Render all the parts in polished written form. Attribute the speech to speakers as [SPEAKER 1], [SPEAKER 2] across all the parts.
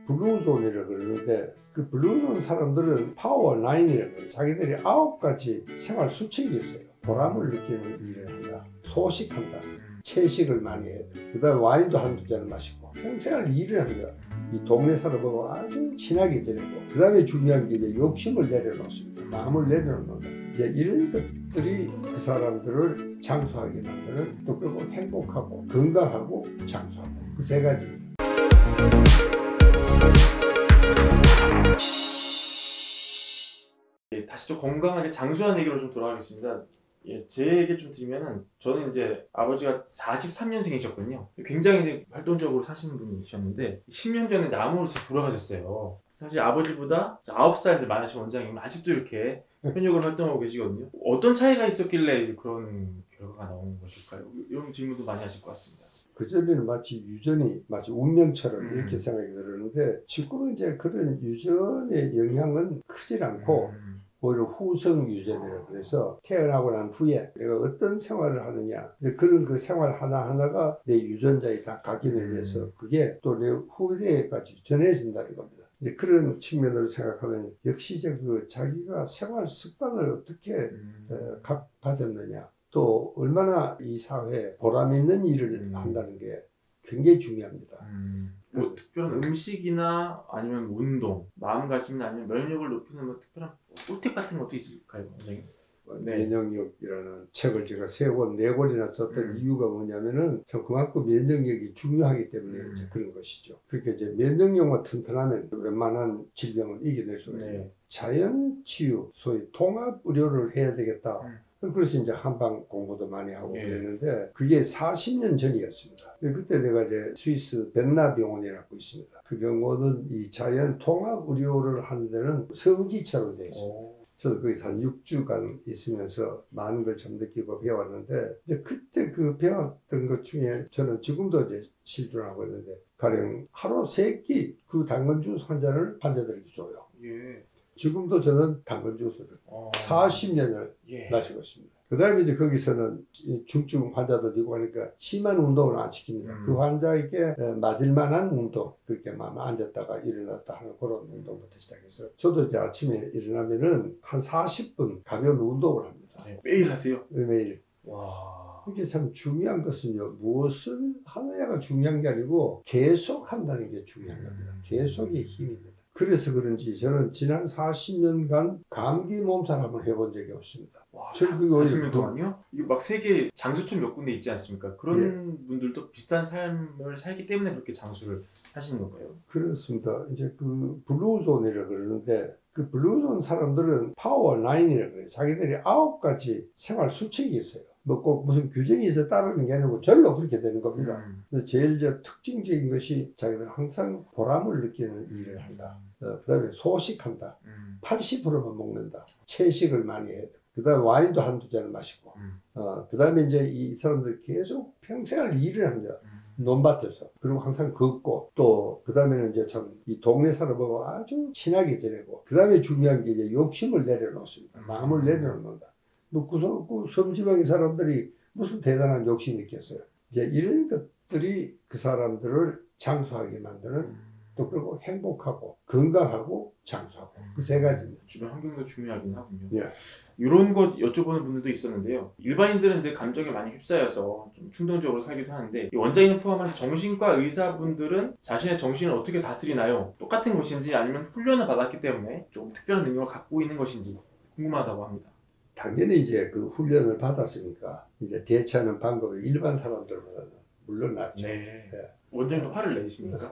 [SPEAKER 1] 블루존이라고 그러는데 그 블루존 사람들은 파워 9이라고 해요. 자기들이 9가지 생활 수칙이 있어요. 보람을 느끼는 일을 한다. 소식한다. 채식을 많이 해야 돼. 그 다음에 와인도 한두 잔을 마시고 평생을 일을 합니다. 이 동네 사람하고 아주 친하게 지내고 그 다음에 중요한 게 이제 욕심을 내려놓습니다. 마음을 내려놓는다. 이제 이런 것들이 그 사람들을 장수하게 만드는 또 그리고 행복하고 건강하고 장수하고 그 세 가지입니다.
[SPEAKER 2] 다시 좀 건강하게 장수하는 얘기로 좀 돌아가겠습니다. 제 얘기 좀 드리면은 저는 이제 아버지가 43년생이셨거든요. 굉장히 이제 활동적으로 사시는 분이셨는데 10년 전에 이제 암으로 돌아가셨어요. 사실 아버지보다 9살 이제 많으신 원장님은 아직도 이렇게 현역으로 활동하고 계시거든요. 어떤 차이가 있었길래 그런 결과가 나오는 것일까요? 이런 질문도 많이 하실 것 같습니다.
[SPEAKER 1] 그전에는 마치 유전이 마치 운명처럼 이렇게 생각이 들었는데 지금은 이제 그런 유전의 영향은 크질 않고 오히려 후성 유전이라고 그래서 태어나고 난 후에 내가 어떤 생활을 하느냐 그런 그 생활 하나하나가 내 유전자에 다 각인이 돼서 그게 또 내 후대에까지 전해진다는 겁니다. 이제 그런 측면으로 생각하면 역시 이제 그 자기가 생활 습관을 어떻게 가졌느냐 또 얼마나 이 사회에 보람 있는 일을 한다는 게 굉장히 중요합니다.
[SPEAKER 2] 뭐 특별한 음식이나 아니면 운동, 마음가짐이나 아니면 면역력을 높이는 뭐 특별한 꿀팁 같은 것도 있을까요, 원장님?
[SPEAKER 1] 네. 면역력이라는 책을 제가 3권, 4권이나 썼던 이유가 뭐냐면은 참 그만큼 면역력이 중요하기 때문에 이제 그런 것이죠. 그렇게 이제 면역력만 튼튼하면 웬만한 질병을 이겨낼 수가 있어요. 자연 치유, 소위 통합 의료를 해야 되겠다. 그래서 이제 한방 공부도 많이 하고 그랬는데 그게 40년 전이었습니다. 그때 내가 이제 스위스 벤나 병원이라고 있습니다. 그 병원은 이 자연 통합 의료를 하는 데는 성지처럼 되어 있습니다. 저도 거기서 한 6주간 있으면서 많은 걸 좀 느끼고 배웠는데 이제 그때 그 배웠던 것 중에 저는 지금도 이제 실존하고 있는데 가령 하루 3끼 그 당근 주스 한 잔을 환자들에게 줘요. 지금도 저는 당근 주스를 40년을 마시고 있습니다. 그 다음에 이제 거기서는 중증 환자도 있고 하니까 심한 운동을 안 시킵니다. 그 환자에게 맞을 만한 운동, 그렇게 앉았다가 일어났다 하는 그런 운동부터 시작해서 저도 이제 아침에 일어나면은 한 40분 가벼운 운동을 합니다.
[SPEAKER 2] 매일 하세요?
[SPEAKER 1] 매일.
[SPEAKER 2] 와.
[SPEAKER 1] 이게 참 중요한 것은요, 무엇을 하느냐가 중요한 게 아니고 계속 한다는 게 중요한 겁니다. 계속의 힘입니다. 그래서 그런지 저는 지난 40년간 감기 몸살 한번 해본 적이 없습니다.
[SPEAKER 2] 와, 40년 동안요? 이거 막 세계 장수촌 몇 군데 있지 않습니까? 그런 분들도 비슷한 삶을 살기 때문에 그렇게 장수를 하시는 건가요?
[SPEAKER 1] 그렇습니다. 이제 그 블루존이라고 그러는데 그 블루존 사람들은 파워 9이라고 그래요. 자기들이 9가지 생활 수칙이 있어요. 뭐 꼭 무슨 규정이 있어 따르는 게 아니고 절로 그렇게 되는 겁니다. 제일 특징적인 것이 자기들 항상 보람을 느끼는 일을 한다. 그 다음에 소식한다. 80%만 먹는다. 채식을 많이 해야 돼. 그 다음에 와인도 한두 잔을 마시고 그 다음에 이제 이 사람들 계속 평생을 일을 합니다. 논밭에서. 그리고 항상 걷고 또 그 다음에는 이제 참 이 동네 사람하고 아주 친하게 지내고 그 다음에 중요한 게 이제 욕심을 내려놓습니다. 마음을 내려놓는다. 뭐 그 섬지방의 사람들이 무슨 대단한 욕심이 있겠어요. 이제 이런 것들이 그 사람들을 장수하게 만드는 또 그리고 행복하고 건강하고 장수하고 그 세 가지입니다.
[SPEAKER 2] 주변 환경도 중요하긴 하군요. 이런 것 여쭤보는 분들도 있었는데요. 일반인들은 이제 감정에 많이 휩싸여서 좀 충동적으로 살기도 하는데 이 원장님 포함한 정신과 의사분들은 자신의 정신을 어떻게 다스리나요? 똑같은 것인지 아니면 훈련을 받았기 때문에 조금 특별한 능력을 갖고 있는 것인지 궁금하다고 합니다.
[SPEAKER 1] 당연히 이제 그 훈련을 받았으니까 이제 대처하는 방법이 일반 사람들보다는 물론 낫죠.
[SPEAKER 2] 원장님도 화를 내십니까?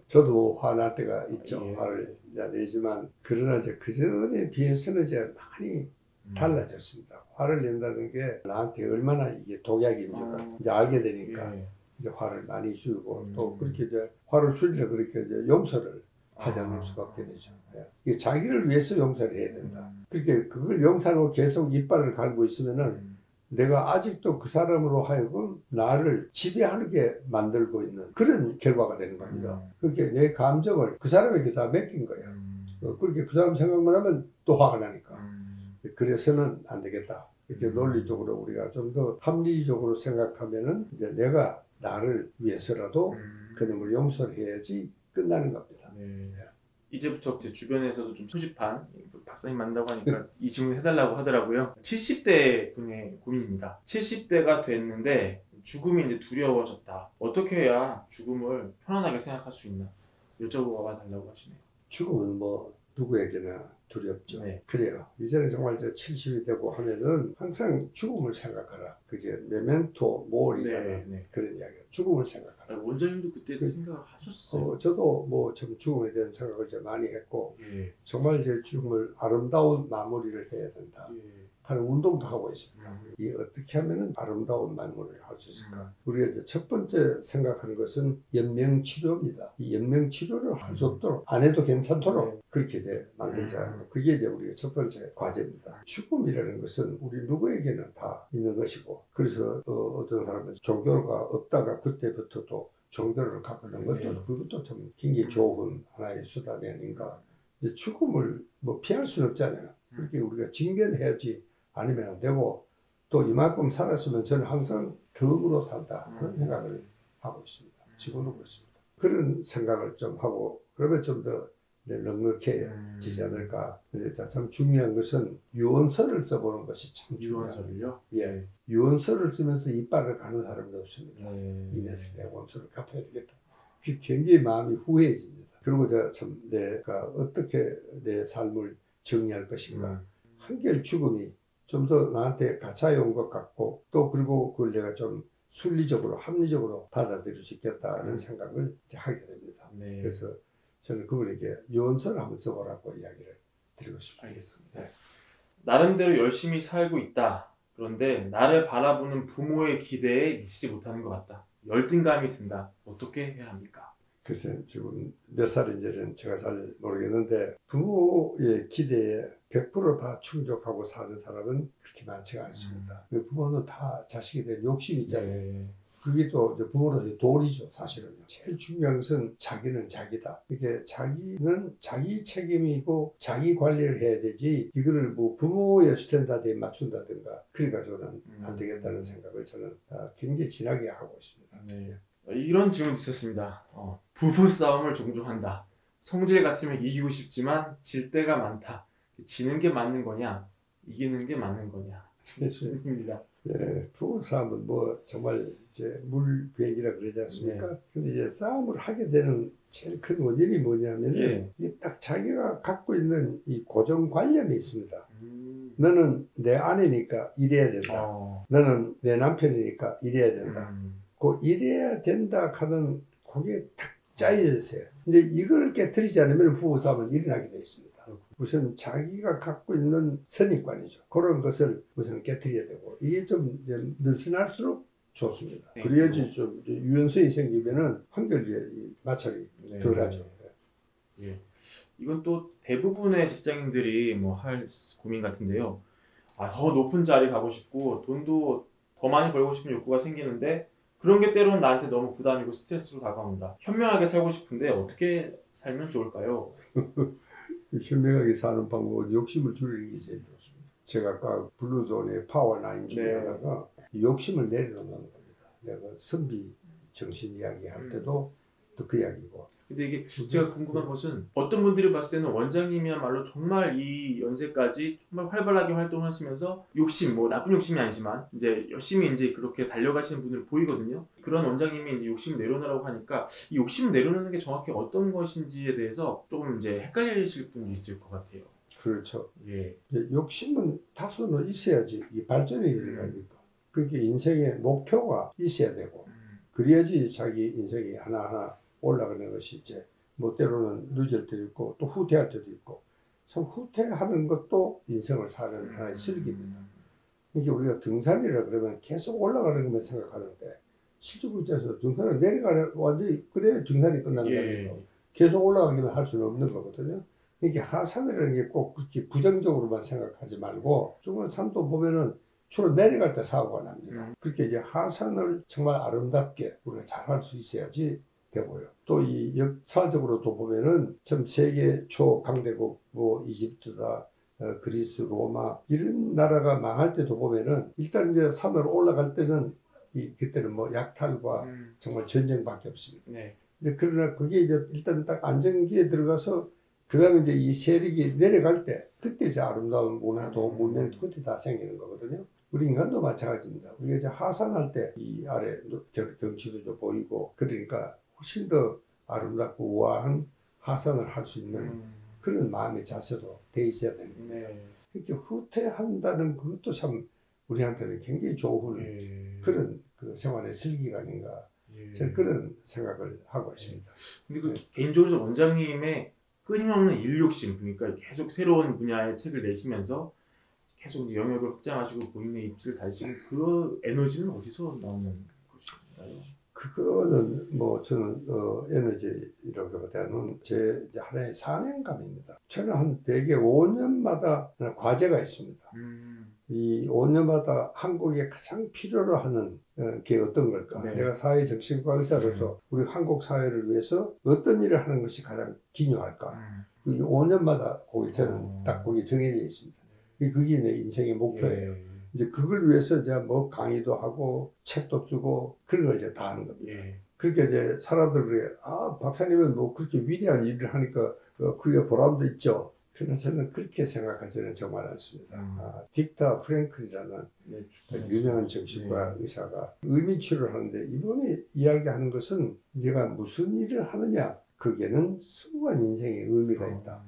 [SPEAKER 1] 저도 화날 때가 있죠. 화를 내지만 그러나 이제 그 전에 비해서는 이제 많이 달라졌습니다. 화를 낸다는 게 나한테 얼마나 이게 독약인지를 이제 알게 되니까 이제 화를 많이 줄고 또 그렇게 이제 화를 줄이려 그렇게 이제 용서를 하지 않을 수가 없게 되죠. 이게 자기를 위해서 용서를 해야 된다. 그렇게 그걸 용서하고 계속 이빨을 갈고 있으면은 내가 아직도 그 사람으로 하여금 나를 지배하게 만들고 있는 그런 결과가 되는 겁니다. 그렇게 내 감정을 그 사람에게 다 맡긴 거예요. 그렇게 그 사람 생각만 하면 또 화가 나니까. 그래서는 안 되겠다. 이렇게 논리적으로 우리가 좀 더 합리적으로 생각하면은 이제 내가 나를 위해서라도 그놈을 용서를 해야지 끝나는 겁니다.
[SPEAKER 2] 네. 이제부터 제 주변에서도 좀 소집한 박사님 만나고 하니까 이 질문 해달라고 하더라고요. 70대 분의 고민입니다. 70대가 됐는데 죽음이 이제 두려워졌다. 어떻게 해야 죽음을 편안하게 생각할 수 있나 여쭤봐 달라고 하시네요.
[SPEAKER 1] 죽음은 뭐 누구에게나 두렵죠.
[SPEAKER 2] 네.
[SPEAKER 1] 그래요. 이제는 정말 70이 되고 하면은 항상 죽음을 생각하라. 그게 메멘토 모리라는
[SPEAKER 2] 네.
[SPEAKER 1] 그런 이야기예요. 죽음을 생각하라.
[SPEAKER 2] 원장님도 그때 생각을 하셨어요?
[SPEAKER 1] 저도 뭐 좀 죽음에 대한 생각을 좀 많이 했고
[SPEAKER 2] 예.
[SPEAKER 1] 정말 이제 죽음을 아름다운 마무리를 해야 된다 하는 운동도 하고 있습니다. 이 어떻게 하면은 아름다운 마무리를 할 수 있을까? 우리가 이제 첫 번째 생각하는 것은 연명 치료입니다. 이 연명 치료를 할 수 없도록 안 해도 괜찮도록 그렇게 이제 만들자. 그게 이제 우리가 첫 번째 과제입니다. 죽음이라는 것은 우리 누구에게는 다 있는 것이고, 그래서 어떤 사람은 종교가 없다가 그때부터 또 종교를 갖고 있는 것도 그것도 좀 굉장히 좋은 하나의 수단이 아닌가. 이제 죽음을 뭐 피할 수는 없잖아요. 그렇게 우리가 직면해야지 아니면 안 되고, 또 이만큼 살았으면 저는 항상 덕으로 산다 그런 생각을 하고 있습니다. 지금도 그렇습니다. 그런 생각을 좀 하고 그러면 좀 더 넉넉해지지 않을까. 근데 참 중요한 것은 유언서를 써보는 것이 참 중요합니다.
[SPEAKER 2] 유언서를요?
[SPEAKER 1] 예, 유언서를 쓰면서 이빨을 가는 사람도 없습니다.
[SPEAKER 2] 네.
[SPEAKER 1] 이내서 내 원서를 갚아야 되겠다. 그게 굉장히 마음이 후회해집니다. 그리고 참 내가 어떻게 내 삶을 정리할 것인가. 한결 죽음이 좀 더 나한테 가차여운 것 같고, 또 그리고 그걸 내가 좀 순리적으로 합리적으로 받아들일 수 있겠다는 생각을 이제 하게 됩니다.
[SPEAKER 2] 네.
[SPEAKER 1] 그래서 저는 그분에게 유언서를 한번 써보라고 이야기를 드리고 싶습니다.
[SPEAKER 2] 알겠습니다.
[SPEAKER 1] 네.
[SPEAKER 2] 나름대로 열심히 살고 있다. 그런데 나를 바라보는 부모의 기대에 미치지 못하는 것 같다. 열등감이 든다. 어떻게 해야 합니까?
[SPEAKER 1] 글쎄 지금 몇 살인지는 제가 잘 모르겠는데 부모의 기대에 100%다 충족하고 사는 사람은 그렇게 많지가 않습니다. 부모는 다 자식에 대한 욕심이 있잖아요.
[SPEAKER 2] 네.
[SPEAKER 1] 그게 또 이제 부모로서의 도리죠, 사실은요. 제일 중요한 것은 자기는 자기다. 이게 자기는 자기 책임이고 자기 관리를 해야 되지, 이거를 뭐 부모의 스탠다드에 맞춘다든가 그래가지고는 안 되겠다는 생각을 저는 굉장히 진하게 하고 있습니다.
[SPEAKER 2] 네. 이런 질문 주셨습니다. 부부 싸움을 종종 한다. 성질 같으면 이기고 싶지만 질 때가 많다. 지는 게 맞는 거냐, 이기는 게 맞는 거냐. 질문입니다.
[SPEAKER 1] 네, 부부 싸움은 뭐 정말 이제 물배기라 그러지 않습니까?
[SPEAKER 2] 네.
[SPEAKER 1] 근데 이제 싸움을 하게 되는 제일 큰 원인이 뭐냐면은 이게 딱 자기가 갖고 있는 이 고정관념이 있습니다. 너는 내 아내니까 이래야 된다. 너는 내 남편이니까 이래야 된다. 그 이래야 된다 하는 그게 탁 짜여져 있어요. 근데 이걸 깨트리지 않으면 부부싸움은 일어나게 되어 있습니다. 우선 자기가 갖고 있는 선입관이죠. 그런 것을 우선 깨트려야 되고, 이게 좀 이제 느슨할수록 좋습니다.
[SPEAKER 2] 네.
[SPEAKER 1] 그래야지 좀 유연성이 생기면은 한결 이제 마찰이 덜하죠.
[SPEAKER 2] 예. 이건 또 대부분의 직장인들이 뭐 할 고민 같은데요. 더 높은 자리 가고 싶고 돈도 더 많이 벌고 싶은 욕구가 생기는데 그런 게 때로는 나한테 너무 부담이고 스트레스로 다가온다. 현명하게 살고 싶은데 어떻게 살면 좋을까요?
[SPEAKER 1] 현명하게 사는 방법은 욕심을 줄이는 게 제일 좋습니다. 제가 아까 블루존의 파워9 중에 하나가 욕심을 내려놓는 겁니다. 내가 선비 정신 이야기 할 때도 또 그 이야기고.
[SPEAKER 2] 근데 이게 제가 궁금한 것은 어떤 분들이 봤을 때는 원장님이야말로 정말 이 연세까지 정말 활발하게 활동하시면서 욕심, 뭐 나쁜 욕심이 아니지만 이제 열심히 이제 그렇게 달려가시는 분들 보이거든요. 그런 원장님이 이제 욕심 내려놓으라고 하니까 이 욕심 내려놓는 게 정확히 어떤 것인지에 대해서 조금 이제 헷갈리실 분이 있을 것 같아요.
[SPEAKER 1] 그렇죠.
[SPEAKER 2] 예.
[SPEAKER 1] 욕심은 다소는 있어야지 이 발전이 일어납니까? 그러니까 인생의 목표가 있어야 되고, 그래야지 자기 인생이 하나하나 올라가는 것이 이제 뭐 때로는 늦을 때도 있고 또 후퇴할 때도 있고, 참 후퇴하는 것도 인생을 사는 하나의 슬기입니다. 그러니까 우리가 등산이라 그러면 계속 올라가는 것만 생각하는데 실제로 입장에서 등산을 내려가는 완전히 그래 등산이 끝나는 게 아니고 계속 올라가기만 할 수는 없는 거거든요. 그러니까 하산이라는 게 꼭 그렇게 부정적으로만 생각하지 말고, 정말 산도 보면은 주로 내려갈 때 사고가 납니다. 그렇게 이제 하산을 정말 아름답게 우리가 잘 할 수 있어야지 되고요. 또 이 역사적으로도 보면은 참 세계 초강대국 뭐 이집트다, 그리스, 로마 이런 나라가 망할 때도 보면은 일단 이제 산으로 올라갈 때는 그때는 뭐 약탈과 정말 전쟁밖에 없습니다.
[SPEAKER 2] 네.
[SPEAKER 1] 이제 그러나 그게 이제 일단 딱 안정기에 들어가서 그 다음에 이제 이 세력이 내려갈 때 그때 이제 아름다운 문화도 문명도 그때 다 생기는 거거든요. 우리 인간도 마찬가지입니다. 우리가 이제 하산할 때 이 아래 경치도 좀 보이고 그러니까 훨씬 더 아름답고 우아한 하산을 할 수 있는 그런 마음의 자세도 돼 있어야 되는 거예요.
[SPEAKER 2] 네.
[SPEAKER 1] 이렇게 후퇴한다는 그것도 참 우리한테는 굉장히 좋은 그런 그 생활의 슬기가 아닌가 저는 그런 생각을 하고 있습니다.
[SPEAKER 2] 근데 그 개인적으로 원장님의 끊임없는 일 욕심, 그러니까 계속 새로운 분야의 책을 내시면서 계속 이제 영역을 확장하시고 본인의 입지를 다지시는 그 에너지는 어디서 나오는 것인가요?
[SPEAKER 1] 그거는 뭐 저는 에너지라기보다는 제 이제 하나의 사명감입니다. 저는 한 대개 5년마다 과제가 있습니다. 이 5년마다 한국에 가장 필요로 하는 게 어떤 걸까?
[SPEAKER 2] 네.
[SPEAKER 1] 내가 사회정신과 의사로서 우리 한국 사회를 위해서 어떤 일을 하는 것이 가장 기묘할까? 이 5년마다 거기 저는 딱 거기 정해져 있습니다. 그게 내 인생의 목표예요. 이제 그걸 위해서 이제 뭐 강의도 하고 책도 쓰고 그런 걸 이제 다 하는 겁니다. 그렇게 이제 사람들 그래, 아 박사님은 뭐 그렇게 위대한 일을 하니까 그게 보람도 있죠. 그러나 저는 그렇게 생각하지는 정말 않습니다. 딕터 프랭클이라는 유명한 정신과 의사가 의미치료를 하는데 이번에 이야기하는 것은 네가 무슨 일을 하느냐 거기에는 숭고한 인생의 의미가 있다.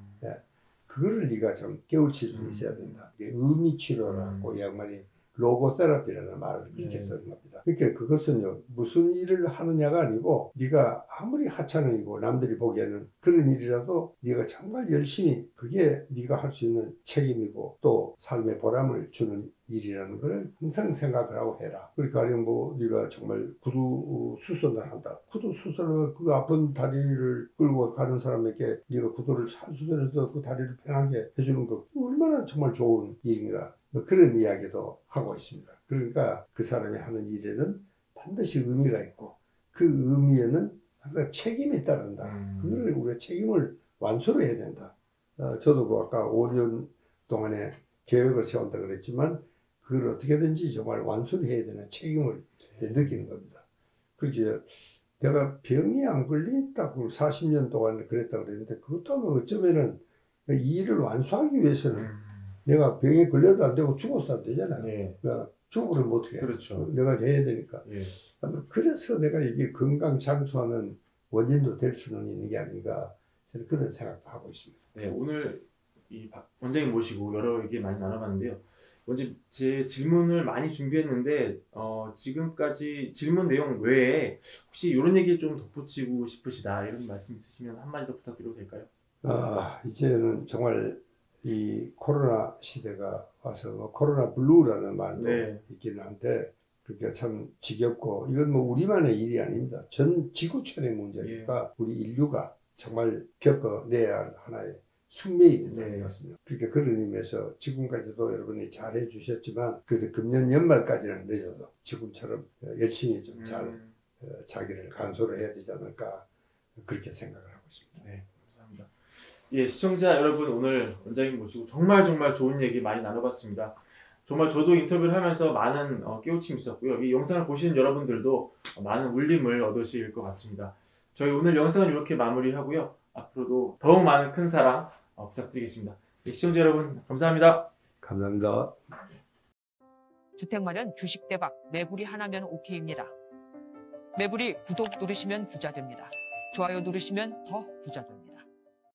[SPEAKER 1] 그거를 네가 좀 깨우칠 수 있어야 된다. 의미치료라고 이 양반이 로고테라피라는 말을 그렇게 쓰는 겁니다. 그러니까 그것은요 무슨 일을 하느냐가 아니고 네가 아무리 하찮은이고 남들이 보기에는 그런 일이라도 네가 정말 열심히 그게 네가 할 수 있는 책임이고 또 삶의 보람을 주는 일이라는 걸 항상 생각을 하고 해라. 그러니까 뭐 네가 정말 구두 수선을 한다. 구두 수선을 그 아픈 다리를 끌고 가는 사람에게 네가 구두를 잘 수선해서 그 다리를 편하게 해주는 거 얼마나 정말 좋은 일인가. 뭐 그런 이야기도 하고 있습니다. 그러니까 그 사람이 하는 일에는 반드시 의미가 있고 그 의미에는 항상 책임이 따른다. 그거를 우리가 책임을 완수를 해야 된다. 저도 그 아까 5년 동안에 계획을 세운다 그랬지만 그걸 어떻게든지 정말 완수를 해야 되는 책임을 느끼는 겁니다. 그렇게 내가 병이 안 걸린다고 40년 동안 그랬다 그랬는데 그것도 어쩌면은 이 일을 완수하기 위해서는 내가 병에 걸려도 안 되고 죽어서 안 되잖아요. 그러니까 죽으면 어떻게 해?
[SPEAKER 2] 그렇죠.
[SPEAKER 1] 내가 해야 되니까. 그래서 내가 이게 건강 장수하는 원인도 될 수는 있는 게 아닌가 저는 그런 생각도 하고 있습니다.
[SPEAKER 2] 네, 오늘 이 원장님 모시고 여러 얘기 많이 나눠봤는데요. 먼저 제 질문을 많이 준비했는데 지금까지 질문 내용 외에 혹시 이런 얘기 좀 덧붙이고 싶으시다 이런 말씀 있으시면 한마디 더 부탁드려도 될까요?
[SPEAKER 1] 이제는 정말 이 코로나 시대가 와서 뭐 코로나 블루라는 말도 있기는 한데 그러니까 참 지겹고 이건 뭐 우리만의 일이 아닙니다. 전 지구촌의 문제니까 우리 인류가 정말 겪어내야 할 하나의 숙명이 된다는 것 같습니다. 그러니까 그런 의미에서 지금까지도 여러분이 잘 해주셨지만 그래서 금년 연말까지는 늦어도 지금처럼 열심히 좀 잘 자기를 간소를 해야 되지 않을까 그렇게 생각을 하고 있습니다.
[SPEAKER 2] 네, 감사합니다. 예, 시청자 여러분 오늘 원장님 모시고 정말 좋은 얘기 많이 나눠봤습니다. 정말 저도 인터뷰를 하면서 많은 깨우침이 있었고요. 이 영상을 보시는 여러분들도 많은 울림을 얻으실 것 같습니다. 저희 오늘 영상은 이렇게 마무리하고요. 앞으로도 더욱 많은 큰 사랑 부탁드리겠습니다. 예, 시청자 여러분 감사합니다.
[SPEAKER 1] 감사합니다.
[SPEAKER 3] 주택 마련 주식 대박 매불이 하나면 오케이입니다. 매불이 구독 누르시면 부자 됩니다. 좋아요 누르시면 더 부자 됩니다.